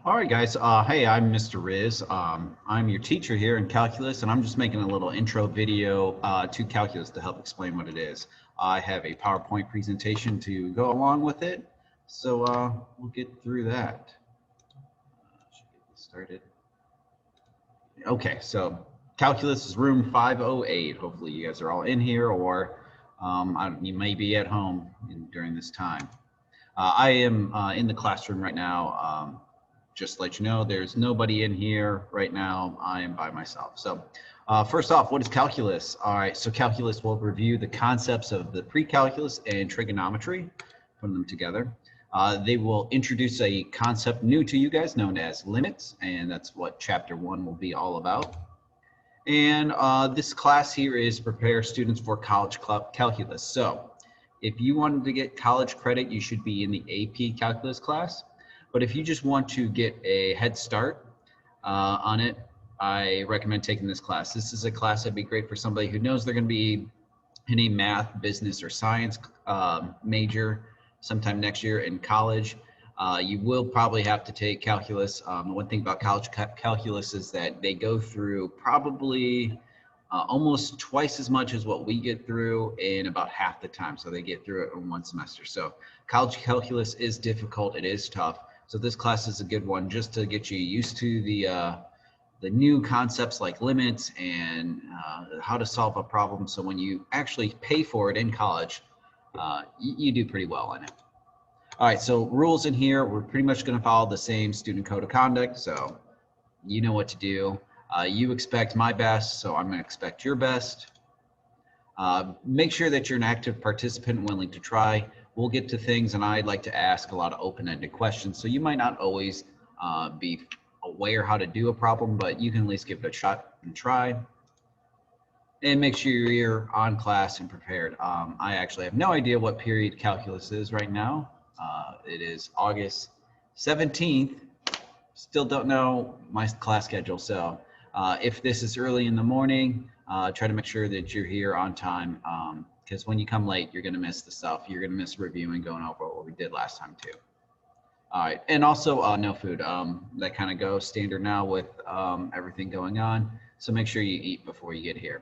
All right, guys. Hey, I'm Mr. Rysz. I'm your teacher here in calculus, and I'm just making a little intro video to calculus to help explain what it is. I have a PowerPoint presentation to go along with it, so we'll get through that. Should get this started. Okay, so calculus is room 508. Hopefully, you guys are all in here, or you may be at home during this time. I am in the classroom right now. Just to let you know, there's nobody in here right now. I am by myself. So first off, what is calculus? All right, so calculus will review the concepts of the pre-calculus and trigonometry, put them together. They will introduce a concept new to you guys known as limits, and that's what chapter 1 will be all about. And this class here is prepare students for college calculus. So if you wanted to get college credit, you should be in the AP calculus class. But if you just want to get a head start on it, I recommend taking this class. This is a class that'd be great for somebody who knows they're going to be in a math, business, or science major sometime next year in college. You will probably have to take calculus. One thing about college calculus is that they go through probably almost twice as much as what we get through in about half the time. So they get through it in one semester. So college calculus is difficult. It is tough. So this class is a good one just to get you used to the new concepts like limits and how to solve a problem. So when you actually pay for it in college, you do pretty well in it. All right, so rules in here, we're pretty much going to follow the same student code of conduct. So you know what to do. You expect my best, so I'm going to expect your best. Make sure that you're an active participant and willing to try. We'll get to things, and I'd like to ask a lot of open-ended questions. So you might not always be aware how to do a problem, but you can at least give it a shot and try. And make sure you're on class and prepared. I actually have no idea what period calculus is right now. It is August 17th. Still don't know my class schedule. So if this is early in the morning, try to make sure that you're here on time. Because when you come late, you're going to miss the stuff. You're going to miss reviewing, going over what we did last time too. All right, and also no food. That kind of goes standard now with everything going on. So make sure you eat before you get here.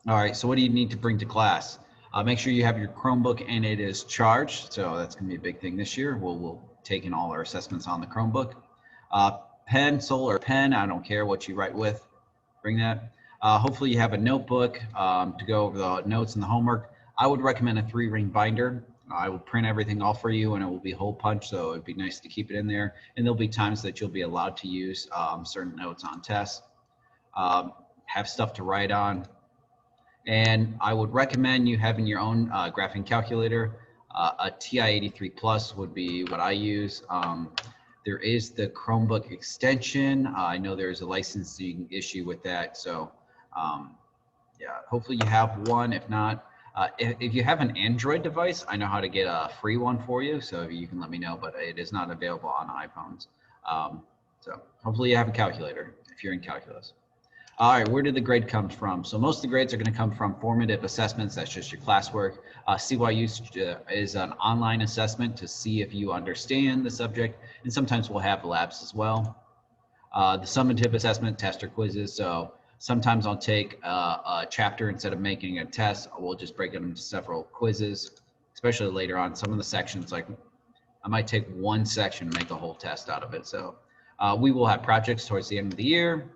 All right, so what do you need to bring to class? Make sure you have your Chromebook and it is charged. So that's going to be a big thing this year. We'll take in all our assessments on the Chromebook. Pencil or pen, I don't care what you write with, bring that. Hopefully you have a notebook to go over the notes and the homework. I would recommend a 3-ring binder. I will print everything off for you and it will be hole punch, so it'd be nice to keep it in there. And there'll be times that you'll be allowed to use certain notes on tests. Have stuff to write on. And I would recommend you having your own graphing calculator. A TI-83 Plus would be what I use. There is the Chromebook extension. I know there's a licensing issue with that. So yeah, hopefully you have one. If not, if you have an Android device, I know how to get a free one for you. So you can let me know, but it is not available on iPhones. So hopefully you have a calculator if you're in calculus. All right, where did the grade come from? So most of the grades are going to come from formative assessments. That's just your classwork. CYU is an online assessment to see if you understand the subject, and sometimes we'll have labs as well. The summative assessment, test or quizzes. So sometimes I'll take a chapter instead of making a test. We'll just break it into several quizzes, especially later on. Some of the sections, like I might take one section and make a whole test out of it. So we will have projects towards the end of the year.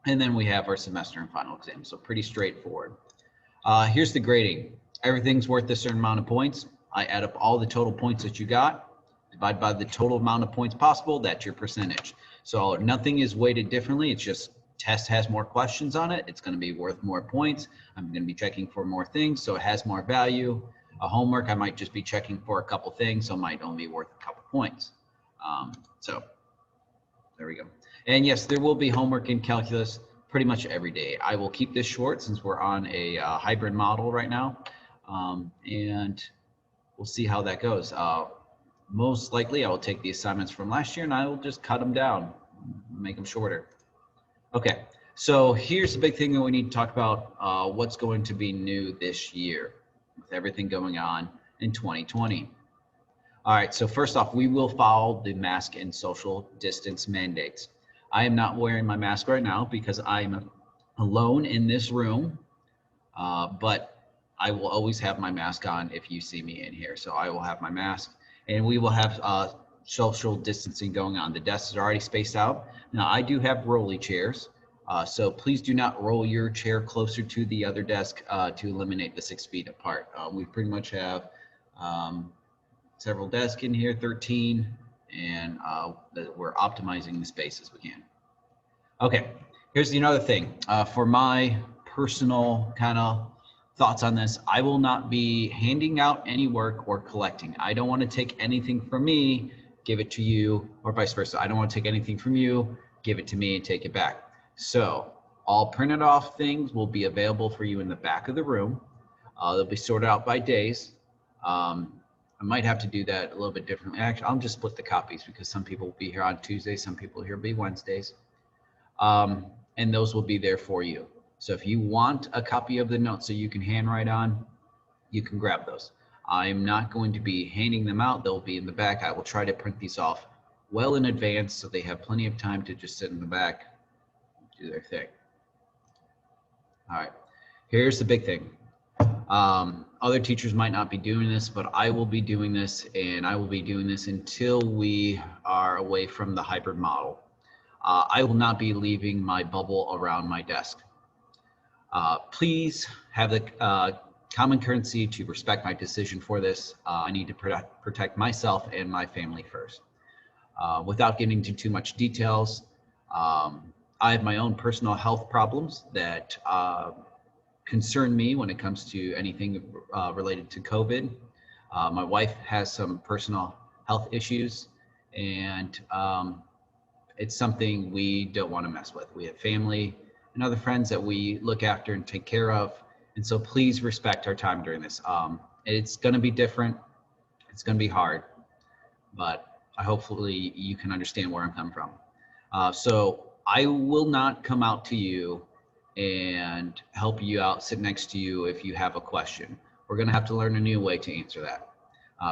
And then we have our semester and final exam. So pretty straightforward. Here's the grading. Everything's worth a certain amount of points. I add up all the total points that you got, divide by the total amount of points possible. That's your percentage. So nothing is weighted differently. It's just test has more questions on it. It's going to be worth more points. I'm going to be checking for more things, so it has more value. A homework, I might just be checking for a couple things, so it might only be worth a couple points. So there we go. And yes, there will be homework in calculus pretty much every day. I will keep this short since we're on a hybrid model right now. And we'll see how that goes. Most likely I will take the assignments from last year and I will just cut them down, make them shorter. Okay, so here's the big thing that we need to talk about, what's going to be new this year with everything going on in 2020. All right, so first off, we will follow the mask and social distance mandates. I am not wearing my mask right now because I'm alone in this room, but I will always have my mask on if you see me in here. So I will have my mask, and we will have social distancing going on. The desks are already spaced out. Now, I do have rolly chairs, so please do not roll your chair closer to the other desk to eliminate the 6 feet apart. We pretty much have several desks in here, 13, and we're optimizing the space as we can. Okay, here's another thing. For my personal kind of thoughts on this, I will not be handing out any work or collecting. I don't want to take anything from me, give it to you, or vice versa. I don't want to take anything from you, give it to me, and take it back. So all printed off things will be available for you in the back of the room. They'll be sorted out by days. I might have to do that a little bit differently. Actually, I'll just split the copies because some people will be here on Tuesdays, some people here will be Wednesdays. And those will be there for you. So if you want a copy of the notes so you can handwrite on, you can grab those. I'm not going to be handing them out. They'll be in the back. I will try to print these off well in advance so they have plenty of time to just sit in the back, do their thing. All right, here's the big thing. Other teachers might not be doing this, but I will be doing this, and I will be doing this until we are away from the hybrid model. I will not be leaving my bubble around my desk. Please have the common courtesy to respect my decision for this. I need to protect myself and my family first. Without getting into too much details, I have my own personal health problems that concern me when it comes to anything related to COVID. My wife has some personal health issues, and it's something we don't want to mess with. We have family and other friends that we look after and take care of. And so please respect our time during this. It's going to be different. It's going to be hard, but hopefully you can understand where I'm coming from. So I will not come out to you and help you out, sit next to you if you have a question. We're going to have to learn a new way to answer that.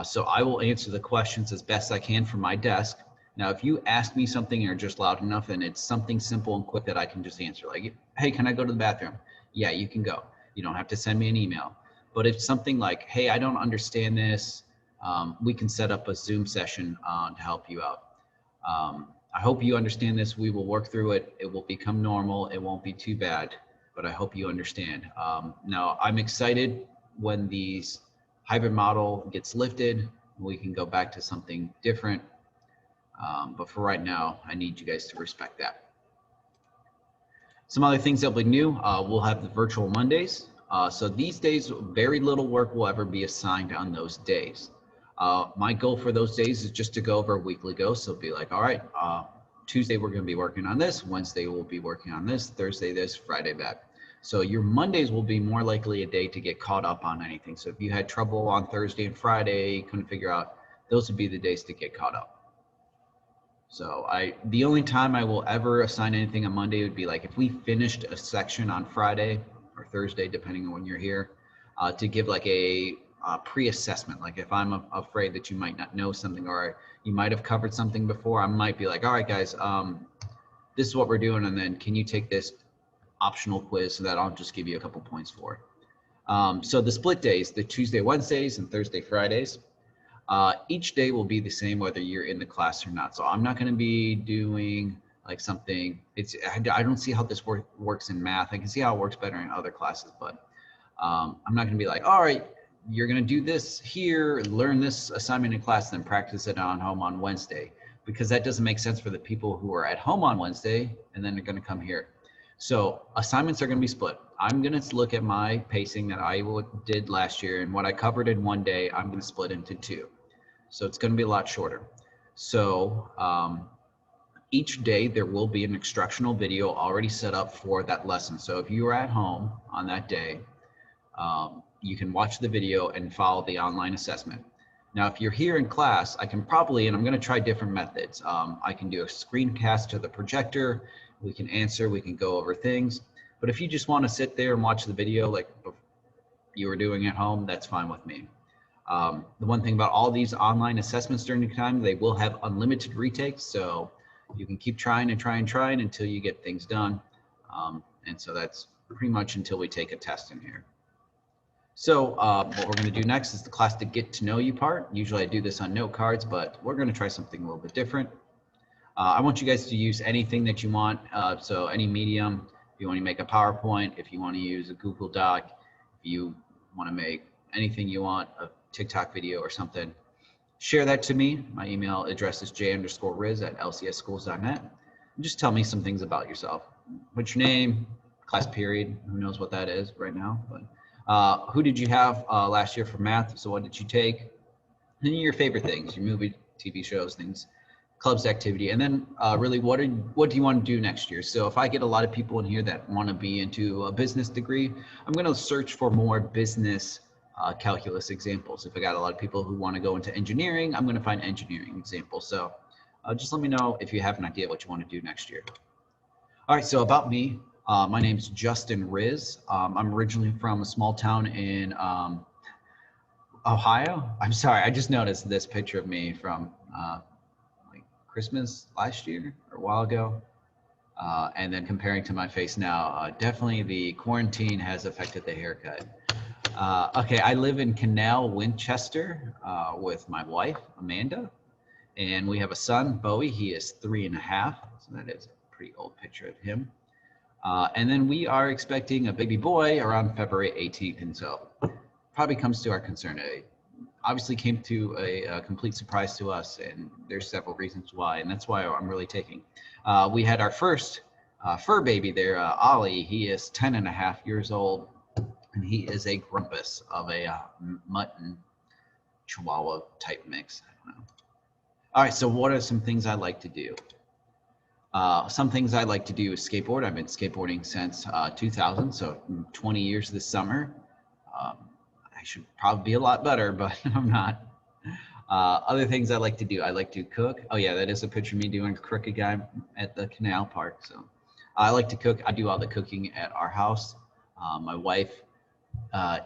So I will answer the questions as best I can from my desk. Now, if you ask me something and are just loud enough and it's something simple and quick that I can just answer, like, hey, can I go to the bathroom? Yeah, you can go. You don't have to send me an email. But if something like, hey, I don't understand this, we can set up a Zoom session to help you out. I hope you understand this. We will work through it. It will become normal. It won't be too bad, but I hope you understand. Now, I'm excited when these hybrid model gets lifted, we can go back to something different. But for right now, I need you guys to respect that. Some other things that'll be new, we'll have the virtual Mondays. So these days, very little work will ever be assigned on those days. My goal for those days is just to go over a weekly go. So be like, all right, Tuesday we're going to be working on this, Wednesday we'll be working on this, Thursday this, Friday that. So your Mondays will be more likely a day to get caught up on anything. So if you had trouble on Thursday and Friday, couldn't figure out, those would be the days to get caught up. So the only time I will ever assign anything on Monday would be like if we finished a section on Friday or Thursday, depending on when you're here, to give like a pre-assessment. Like if I'm afraid that you might not know something or you might have covered something before, I might be like, all right, guys, this is what we're doing. And then can you take this optional quiz so that I'll just give you a couple points for it. So the split days, the Tuesday, Wednesdays and Thursday, Fridays, each day will be the same whether you're in the class or not. So I'm not going to be doing like something, I don't see how this works in math. I can see how it works better in other classes, but I'm not going to be like, all right, you're going to do this here, learn this assignment in class, then practice it on home on Wednesday, because that doesn't make sense for the people who are at home on Wednesday and then they're going to come here. So assignments are going to be split. I'm going to look at my pacing that I did last year, and what I covered in one day, I'm going to split into two. So it's going to be a lot shorter. So each day there will be an instructional video already set up for that lesson. So if you are at home on that day, you can watch the video and follow the online assessment. Now, if you're here in class, I can probably, and I'm going to try different methods. I can do a screencast to the projector. We can answer, we can go over things. But if you just want to sit there and watch the video like you were doing at home, that's fine with me. The one thing about all these online assessments during the time, they will have unlimited retakes, so you can keep trying and trying until you get things done. And so that's pretty much until we take a test in here. So what we're going to do next is the class to get to know you part. Usually I do this on note cards, but we're going to try something a little bit different. I want you guys to use anything that you want. So any medium, if you want to make a PowerPoint, if you want to use a Google Doc, if you want to make anything you want, a TikTok video or something, share that to me. My email address is j_riz@lcsschools.net. And just tell me some things about yourself. What's your name, class period, who knows what that is right now, but who did you have last year for math? So what did you take? And your favorite things, your movie, TV shows, things, clubs, activity, and then really what do you want to do next year? So if I get a lot of people in here that want to be into a business degree, I'm going to search for more business calculus examples. If I got a lot of people who want to go into engineering, I'm going to find engineering examples. So just let me know if you have an idea what you want to do next year. All right, so about me, my name's Justin Rysz. I'm originally from a small town in Ohio. I'm sorry, I just noticed this picture of me from like Christmas last year or a while ago. And then comparing to my face now, definitely the quarantine has affected the haircut. Okay, I live in Canal, Winchester, with my wife, Amanda, and we have a son, Bowie. He is 3.5, so that is a pretty old picture of him. And then we are expecting a baby boy around February 18th, and so probably comes to our concern. It obviously came to a complete surprise to us, and there's several reasons why, and that's why I'm really taking. We had our first fur baby there, Ollie. He is 10.5 years old. And he is a grumpus of a mutton chihuahua type mix. I don't know. All right, so what are some things I like to do? Some things I like to do is skateboard. I've been skateboarding since 2000, so 20 years this summer. I should probably be a lot better, but I'm not. Other things I like to do, I like to cook. Oh yeah, that is a picture of me doing a crooked guy at the canal park. So I like to cook. I do all the cooking at our house. My wife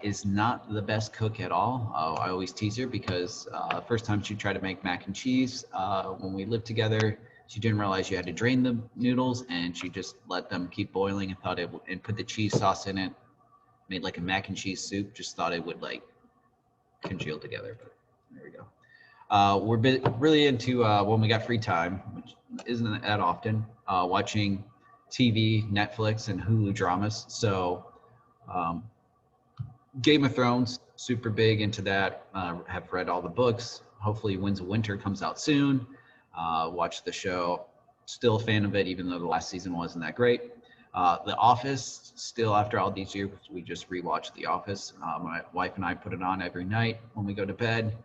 is not the best cook at all. I always tease her because the first time she tried to make mac and cheese when we lived together, she didn't realize you had to drain the noodles, and she just let them keep boiling and thought it would, and put the cheese sauce in it, made like a mac and cheese soup, just thought it would like congeal together, but there we go. We're really into when we got free time, which isn't that often, watching TV, Netflix, and Hulu dramas. So Game of Thrones, super big into that. Have read all the books. Hopefully Winds of Winter comes out soon. Watch the show. Still a fan of it, even though the last season wasn't that great. The Office, still after all these years, we just rewatched The Office. My wife and I put it on every night when we go to bed.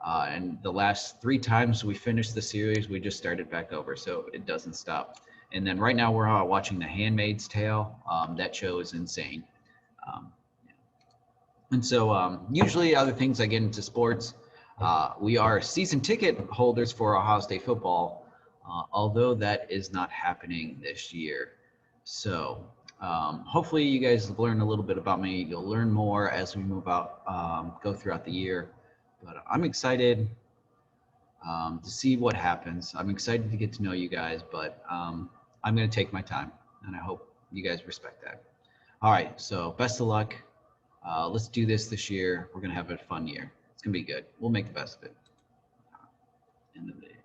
And the last 3 times we finished the series, we just started back over, so it doesn't stop. And then right now we're watching The Handmaid's Tale. That show is insane. And so usually other things I get into sports. We are season ticket holders for Ohio State football, although that is not happening this year. So hopefully you guys learn a little bit about me. You'll learn more as we move out, go throughout the year. But I'm excited to see what happens. I'm excited to get to know you guys, but I'm going to take my time, and I hope you guys respect that. All right, so best of luck. Let's do this year. We're going to have a fun year. It's going to be good. We'll make the best of it. End of the video.